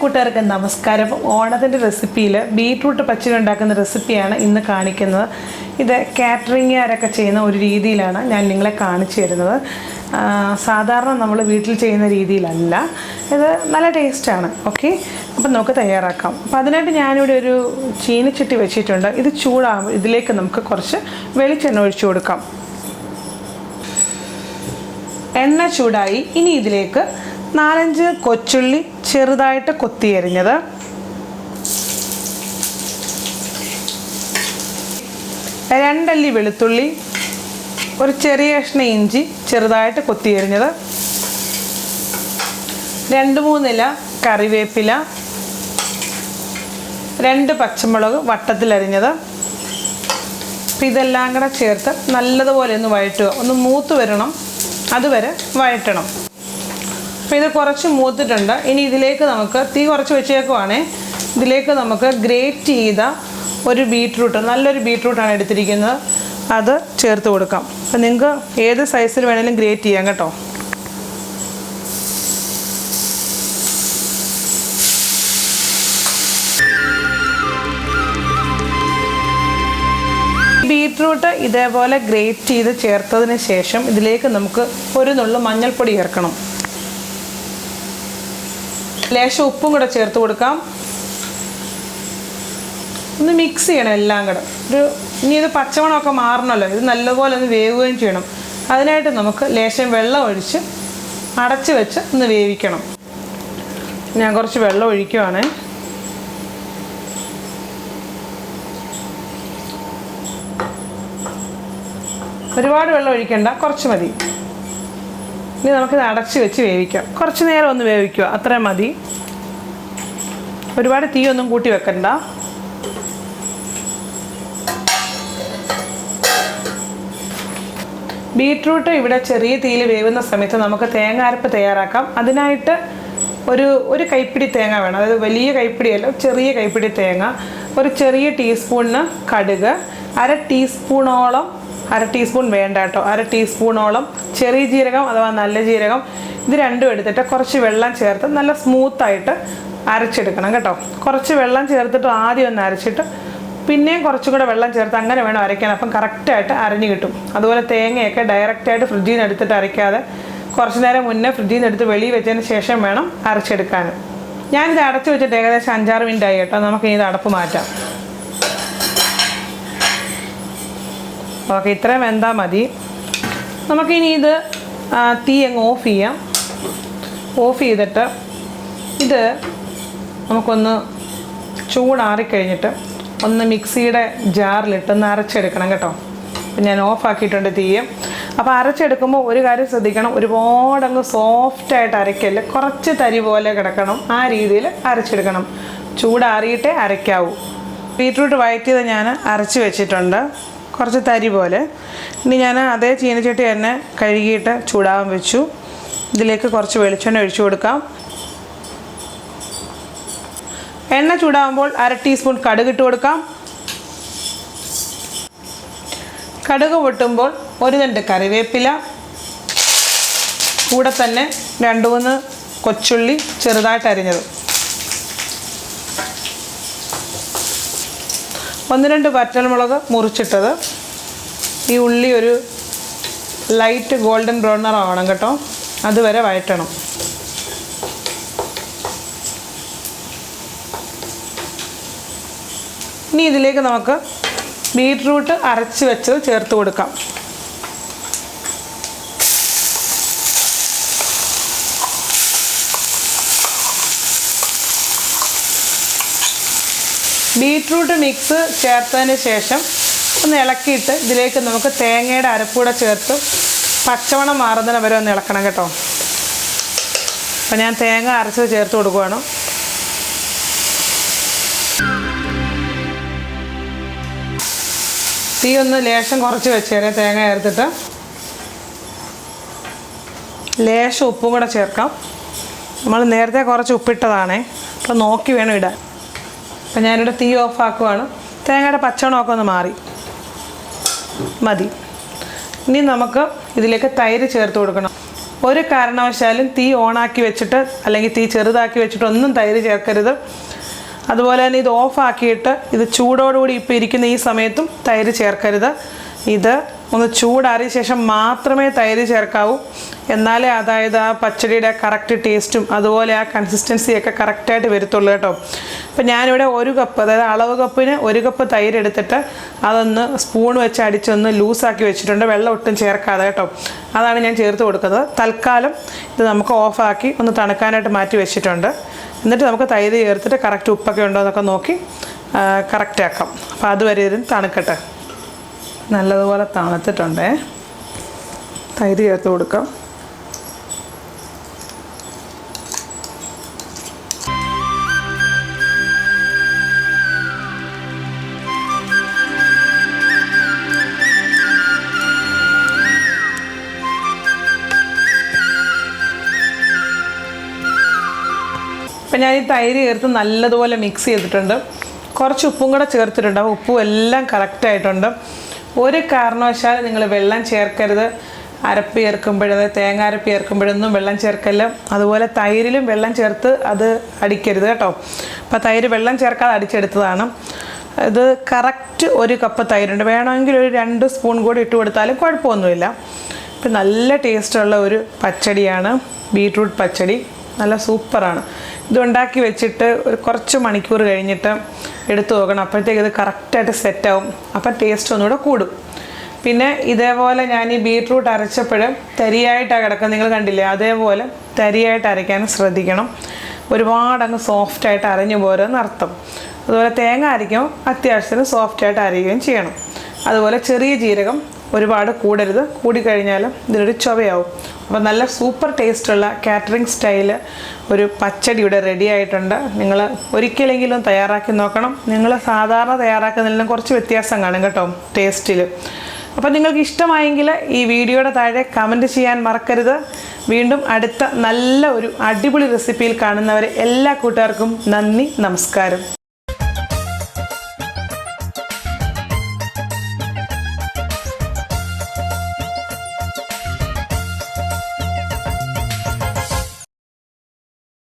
കൂട്ടുകാർക്ക് നമസ്കാരം. ഓണത്തിൻ്റെ റെസിപ്പിയിൽ ബീട്രൂട്ട് പച്ചടി ഉണ്ടാക്കുന്ന റെസിപ്പിയാണ് ഇന്ന് കാണിക്കുന്നത്. ഇത് കാറ്ററിംഗുകാരൊക്കെ ചെയ്യുന്ന ഒരു രീതിയിലാണ് ഞാൻ നിങ്ങളെ കാണിച്ചു തരുന്നത്. സാധാരണ നമ്മൾ വീട്ടിൽ ചെയ്യുന്ന രീതിയിലല്ല. ഇത് നല്ല ടേസ്റ്റാണ്. ഓക്കെ, അപ്പം നമുക്ക് തയ്യാറാക്കാം. അപ്പോൾ അതിനായിട്ട് ഞാനിവിടെ ഒരു ചീനിച്ചട്ടി വെച്ചിട്ടുണ്ട്. ഇത് ചൂടാകുമ്പോൾ ഇതിലേക്ക് നമുക്ക് കുറച്ച് വെളിച്ചെണ്ണ ഒഴിച്ചു കൊടുക്കാം. എണ്ണ ചൂടായി. ഇനി ഇതിലേക്ക് 4-5 കൊച്ചുള്ളി ചെറുതായിട്ട് കൊത്തിയരിഞ്ഞത്, 2 അല്ലി വെളുത്തുള്ളി, ഒരു ചെറിയ കഷ്ണം ഇഞ്ചി ചെറുതായിട്ട് കൊത്തിയരിഞ്ഞത്, 2-3 ഇല കറിവേപ്പില, 2 പച്ചമുളക് വട്ടത്തിലരിഞ്ഞത്. അപ്പം ഇതെല്ലാം കൂടെ ചേർത്ത് നല്ലതുപോലെ ഒന്ന് വഴറ്റുക. ഒന്ന് മൂത്ത് വരണം, അതുവരെ വഴറ്റണം. അപ്പോൾ ഇത് കുറച്ച് മൂത്തിട്ടുണ്ട്. ഇനി ഇതിലേക്ക് നമുക്ക് തീ കുറച്ച് വെച്ചേക്കുവാണേ. ഇതിലേക്ക് നമുക്ക് ഗ്രേറ്റ് ചെയ്ത ഒരു ബീട്രൂട്ട്, നല്ലൊരു ബീട്രൂട്ടാണ് എടുത്തിരിക്കുന്നത്, അത് ചേർത്ത് കൊടുക്കാം. അപ്പം നിങ്ങൾക്ക് ഏത് സൈസിൽ വേണമെങ്കിലും ഗ്രേറ്റ് ചെയ്യാം കേട്ടോ. ബീട്രൂട്ട് ഇതേപോലെ ഗ്രേറ്റ് ചെയ്ത് ചേർത്തതിന് ശേഷം ഇതിലേക്ക് നമുക്ക് ഒരു നുള്ളു മഞ്ഞൾപ്പൊടി ചേർക്കണം. ലേശം ഉപ്പും കൂടെ ചേർത്ത് കൊടുക്കാം. ഒന്ന് മിക്സ് ചെയ്യണം എല്ലാം കൂടെ. ഇനി ഇത് പച്ചമണമൊക്കെ മാറണമല്ലോ, ഇത് നല്ലപോലെ ഒന്ന് വേവുകയും ചെയ്യണം. അതിനായിട്ട് നമുക്ക് ലേശം വെള്ളം ഒഴിച്ച് അടച്ച് വെച്ച് ഒന്ന് വേവിക്കണം. ഞാൻ കുറച്ച് വെള്ളം ഒഴിക്കുവാണ്. ഒരുപാട് വെള്ളം ഒഴിക്കണ്ട, കുറച്ച് മതി. ഇനി നമുക്കിത് അടച്ച് വെച്ച് വേവിക്കാം. കുറച്ച് നേരം ഒന്ന് വേവിക്കുക, അത്രയും മതി. ഒരുപാട് തീയൊന്നും കൂട്ടി വെക്കണ്ട. ബീട്രൂട്ട് ഇവിടെ ചെറിയ തീയിൽ വേവുന്ന സമയത്ത് നമുക്ക് തേങ്ങ അരപ്പ് തയ്യാറാക്കാം. അതിനായിട്ട് ഒരു കൈപ്പിടി തേങ്ങ വേണം. അതായത് വലിയ കൈപ്പിടിയല്ല, ചെറിയ കൈപ്പിടി തേങ്ങ, ഒരു ചെറിയ ടീസ്പൂണിന് കടുക്, 1/2 ടീസ്പൂണോളം, 1/2 ടീസ്പൂൺ വേണ്ട കേട്ടോ, 1/2 ടീസ്പൂണോളം ചെറിയ ജീരകം അഥവാ നല്ല ജീരകം. ഇത് രണ്ടും എടുത്തിട്ട് കുറച്ച് വെള്ളം ചേർത്ത് നല്ല സ്മൂത്തായിട്ട് അരച്ചെടുക്കണം കേട്ടോ. കുറച്ച് വെള്ളം ചേർത്തിട്ട് ആദ്യം ഒന്ന് അരച്ചിട്ട് പിന്നെയും കുറച്ചും കൂടെ വെള്ളം ചേർത്ത് അങ്ങനെ വേണം അരയ്ക്കാൻ. അപ്പം കറക്റ്റായിട്ട് അരഞ്ഞു കിട്ടും. അതുപോലെ തേങ്ങയൊക്കെ ഡയറക്റ്റായിട്ട് ഫ്രിഡ്ജിൽ നിന്ന് എടുത്തിട്ട് അരയ്ക്കാതെ കുറച്ച് നേരം മുന്നേ ഫ്രിഡ്ജിൽ നിന്ന് എടുത്ത് വെളിയിൽ വെച്ചതിന് ശേഷം വേണം അരച്ചെടുക്കാൻ. ഞാനിത് അടച്ചു വെച്ചിട്ട് ഏകദേശം 5-6 മിനിറ്റ് ആയി കേട്ടോ. നമുക്കിനി ഇത് അടപ്പ് മാറ്റാം. ഓക്കെ, ഇത്രയും വെന്താൽ മതി. നമുക്കിനി ഇത് തീ അങ്ങ് ഓഫ് ചെയ്യാം. ഓഫ് ചെയ്തിട്ട് ഇത് നമുക്കൊന്ന് ചൂടാറിക്കഴിഞ്ഞിട്ട് ഒന്ന് മിക്സിയുടെ ജാറിലിട്ടൊന്ന് അരച്ചെടുക്കണം കേട്ടോ. അപ്പം ഞാൻ ഓഫാക്കിയിട്ടുണ്ട് തീയും. അപ്പോൾ അരച്ചെടുക്കുമ്പോൾ ഒരു കാര്യം ശ്രദ്ധിക്കണം, ഒരുപാടങ്ങ് സോഫ്റ്റായിട്ട് അരയ്ക്കല്ല, കുറച്ച് തരി പോലെ കിടക്കണം. ആ രീതിയിൽ അരച്ചെടുക്കണം. ചൂടാറിയിട്ടേ അരയ്ക്കാവൂ. ബീട്രൂട്ട് വഴറ്റിയത് ഞാൻ അരച്ച് വെച്ചിട്ടുണ്ട്, കുറച്ച് തരി പോലെ. ഇനി ഞാൻ അതേ ചീനച്ചട്ടി തന്നെ കഴുകിയിട്ട് ചൂടാവാൻ വെച്ചു. ഇതിലേക്ക് കുറച്ച് വെളിച്ചെണ്ണ ഒഴിച്ചു കൊടുക്കാം. എണ്ണ ചൂടാകുമ്പോൾ 1/2 ടീസ്പൂൺ കടുക് ഇട്ട് കൊടുക്കാം. കടുക് പൊട്ടുമ്പോൾ 1 തണ്ട് കറിവേപ്പില, കൂടെ തന്നെ 2-3 കൊച്ചുള്ളി ചെറുതായിട്ട് അരിഞ്ഞത്, 1-2 വറ്റൽമുളക് മുറിച്ചിട്ടത്. ഈ ഉള്ളി ഒരു ലൈറ്റ് ഗോൾഡൻ ബ്രൗൺ ആവണം കേട്ടോ, അതുവരെ വഴറ്റണം. ഇനി ഇതിലേക്ക് നമുക്ക് ബീട്രൂട്ട് അരച്ച് വെച്ചത് ചേർത്ത് കൊടുക്കാം. ബീട്രൂട്ട് മിക്സ് ചേർത്തതിന് ശേഷം ഒന്ന് ഇളക്കിയിട്ട് ഇതിലേക്ക് നമുക്ക് തേങ്ങയുടെ അരപ്പൂടെ ചേർത്ത് പച്ചമണം മാറുന്നതിന് വരെ ഒന്ന് ഇളക്കണം കേട്ടോ. അപ്പം ഞാൻ തേങ്ങ അരച്ചത് ചേർത്ത് കൊടുക്കുകയാണ്. തീ ഒന്ന് ലേശം കുറച്ച് വെച്ചേരെ. തേങ്ങ ചേർത്തിട്ട് ലേശം ഉപ്പും കൂടെ ചേർക്കാം. നമ്മൾ നേരത്തെ കുറച്ച് ഉപ്പിട്ടതാണേ, അപ്പോൾ നോക്കി വേണം ഇടാൻ. അപ്പം ഞാനിവിടെ തീ ഓഫാക്കുവാണ്. തേങ്ങയുടെ പച്ചമണമൊക്കെ ഒന്ന് മാറി മതി. ഇനി നമുക്ക് ഇതിലേക്ക് തൈര് ചേർത്ത് കൊടുക്കണം. ഒരു കാരണവശാലും തീ ഓണാക്കി വെച്ചിട്ട് അല്ലെങ്കിൽ തീ ചെറുതാക്കി വെച്ചിട്ട് ഒന്നും തൈര് ചേർക്കരുത്. അതുപോലെ തന്നെ ഇത് ഓഫാക്കിയിട്ട് ഇത് ചൂടോടുകൂടി ഇപ്പോൾ ഇരിക്കുന്ന ഈ സമയത്തും തൈര് ചേർക്കരുത്. ഇത് ഒന്ന് ചൂടാറിയ ശേഷം മാത്രമേ തൈര് ചേർക്കാവൂ. എന്നാലേ അതായത് ആ പച്ചടിയുടെ കറക്റ്റ് ടേസ്റ്റും അതുപോലെ ആ കൺസിസ്റ്റൻസിയൊക്കെ കറക്റ്റായിട്ട് വരത്തുള്ളൂ കേട്ടോ. അപ്പം ഞാനിവിടെ 1 കപ്പ്, അതായത് അളവ് കപ്പിന് 1 കപ്പ് തൈര് എടുത്തിട്ട് അതൊന്ന് സ്പൂൺ വെച്ച് അടിച്ചൊന്ന് ലൂസാക്കി വെച്ചിട്ടുണ്ട്, വെള്ളം ഒട്ടും ചേർക്കാതെ കേട്ടോ. അതാണ് ഞാൻ ചേർത്ത് കൊടുക്കുന്നത്. തൽക്കാലം ഇത് നമുക്ക് ഓഫാക്കി ഒന്ന് തണുക്കാനായിട്ട് മാറ്റി വെച്ചിട്ടുണ്ട്. എന്നിട്ട് നമുക്ക് തൈര് ചേർത്തിട്ട് കറക്റ്റ് ഉപ്പൊക്കെ ഉണ്ടോ എന്നൊക്കെ നോക്കി കറക്റ്റാക്കാം. അപ്പോൾ അതുവരെ ഇരുന്ന് തണുക്കട്ടെ. നല്ലതുപോലെ തണുത്തിട്ടുണ്ടേ. തൈര് ചേർത്ത് കൊടുക്കാം. അപ്പം ഞാൻ ഈ തൈര് ചേർത്ത് നല്ലതുപോലെ മിക്സ് ചെയ്തിട്ടുണ്ട്. കുറച്ച് ഉപ്പും കൂടെ ചേർത്തിട്ടുണ്ട്. അപ്പോൾ ഉപ്പും എല്ലാം കറക്റ്റായിട്ടുണ്ട്. ഒരു കാരണവശാലും നിങ്ങൾ വെള്ളം ചേർക്കരുത്. അരപ്പ് ചേർക്കുമ്പോൾ, അതായത് തേങ്ങ അരപ്പ് ചേർക്കുമ്പോഴൊന്നും വെള്ളം ചേർക്കല്ല. അതുപോലെ തൈരിലും വെള്ളം ചേർത്ത് അത് അടിക്കരുത് കേട്ടോ. അപ്പോൾ തൈര് വെള്ളം ചേർക്കാതെ അടിച്ചെടുത്തതാണ്. ഇത് കറക്റ്റ് 1 കപ്പ് തൈരുണ്ട്. വേണമെങ്കിൽ ഒരു 2 സ്പൂൺ കൂടി ഇട്ട് കൊടുത്താലും കുഴപ്പമൊന്നുമില്ല. ഇപ്പം നല്ല ടേസ്റ്റുള്ള ഒരു പച്ചടിയാണ് ബീട്രൂട്ട് പച്ചടി. നല്ല സൂപ്പറാണ്. ഇതുണ്ടാക്കി വെച്ചിട്ട് ഒരു കുറച്ച് മണിക്കൂർ കഴിഞ്ഞിട്ട് എടുത്തു നോക്കണം. അപ്പോഴത്തേക്ക് ഇത് കറക്റ്റായിട്ട് സെറ്റാവും. അപ്പം ടേസ്റ്റ് ഒന്നുകൂടെ കൂടും. പിന്നെ ഇതേപോലെ ഞാൻ ഈ ബീട്രൂട്ട് അരച്ചപ്പോഴും തരിയായിട്ടാണ് കിടക്കുന്നത്, നിങ്ങൾ കണ്ടില്ലേ? അതേപോലെ തരിയായിട്ട് അരയ്ക്കാനും ശ്രദ്ധിക്കണം. ഒരുപാടങ്ങ് സോഫ്റ്റായിട്ട് അരഞ്ഞു പോരെന്ന് അർത്ഥം. അതുപോലെ തേങ്ങ അരയ്ക്കുമ്പോൾ അത്യാവശ്യത്തിന് സോഫ്റ്റായിട്ട് അരയുകയും ചെയ്യണം. അതുപോലെ ചെറിയ ജീരകം ഒരുപാട് കൂടരുത്. കൂടിക്കഴിഞ്ഞാലും ഇതിനൊരു ചൊവയാവും. അപ്പോൾ നല്ല സൂപ്പർ ടേസ്റ്റുള്ള കാറ്ററിംഗ് സ്റ്റൈല് ഒരു പച്ചടി ഇവിടെ റെഡി ആയിട്ടുണ്ട്. നിങ്ങൾ ഒരിക്കലെങ്കിലും തയ്യാറാക്കി നോക്കണം. നിങ്ങൾ സാധാരണ തയ്യാറാക്കുന്നതിലും കുറച്ച് വ്യത്യാസം കാണും കേട്ടോ ടേസ്റ്റിൽ. അപ്പോൾ നിങ്ങൾക്ക് ഇഷ്ടമായെങ്കിൽ ഈ വീഡിയോയുടെ താഴെ കമൻറ്റ് ചെയ്യാൻ മറക്കരുത്. വീണ്ടും അടുത്ത നല്ല ഒരു അടിപൊളി റെസിപ്പിയിൽ കാണുന്നവരെ എല്ലാ കൂട്ടുകാർക്കും നന്ദി, നമസ്കാരം.